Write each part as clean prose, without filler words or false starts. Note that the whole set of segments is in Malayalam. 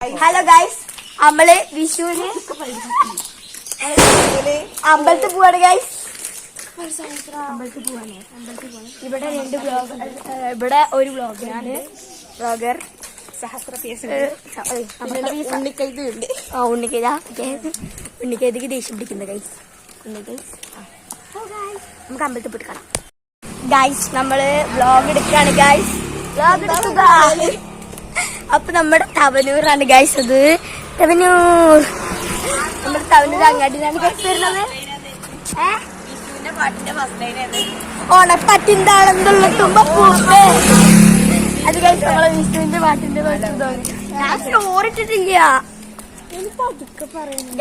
ഹലോ ഗൈസ്, നമ്മള് വിഷുവിന് അമ്പലത്തിൽ പോവാണ് ഗൈസ്. ഇവിടെ രണ്ട് ബ്ലോഗ്, ഇവിടെ ഒരു ബ്ലോഗറാണ്, ബ്ലോഗർ ഉണ്ണിക്കൈതിക്ക് ദേഷ്യം പിടിക്കുന്ന ഗൈസ്. നമുക്ക് അമ്പലത്തിൽ പോയിട്ട് കാണാം ഗൈസ്. നമ്മള് വ്ലോഗ് എടുക്കാണ് ഗൈസ്. അപ്പൊ നമ്മുടെ തവനൂറാണ് ഗൈസ്. അത് തവനൂർ, നമ്മുടെ തവനൂർ അങ്ങാടിയിലാണ് ഗൈസ് വരുന്നത്. ഓണപ്പറ്റിന്താണെന്നുള്ള തുമ്പ പൂപ്പേ അത് ഗൈസ്. നമ്മളെ വിഷ്ണുവിന്റെ പാട്ടിന്റെ സ്റ്റോറിട്ടിട്ടില്ല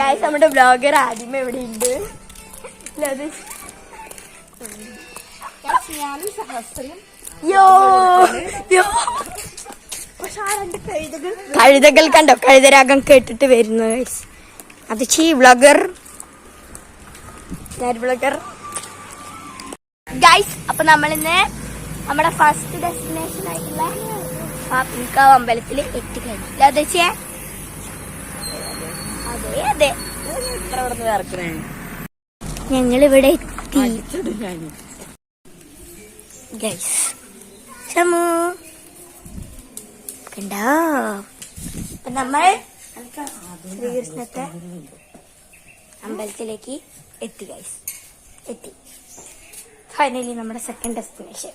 ഗൈസ്. നമ്മുടെ ബ്ലോഗർ ആദ്യമേ ഇവിടെ ഉണ്ട്. കഴുതകൾ കണ്ടോ, കഴുതരാഗം കേട്ടിട്ട് വരുന്നു ഗൈസ്. അത് വ്ലോഗർ ബ്ലോഗർ ഗൈസ്. അപ്പൊ നമ്മളിന്ന് നമ്മുടെ ഫസ്റ്റ് ഡെസ്റ്റിനേഷൻ ആയിട്ടുള്ള പാപ്പിക്കാവ് അമ്പലത്തിൽ എത്തിക്കഴിഞ്ഞു. അതെ അതെ, ഞങ്ങളിവിടെ എത്തി ഗൈസ്. ചമു കണ്ടോ, നമ്മൾ ശ്രീകൃഷ്ണത്തെ അമ്പലത്തിലേക്ക് എത്തി ഗൈസ്. എത്തി ഫൈനലി നമ്മുടെ സെക്കൻഡ് ഡെസ്റ്റിനേഷൻ.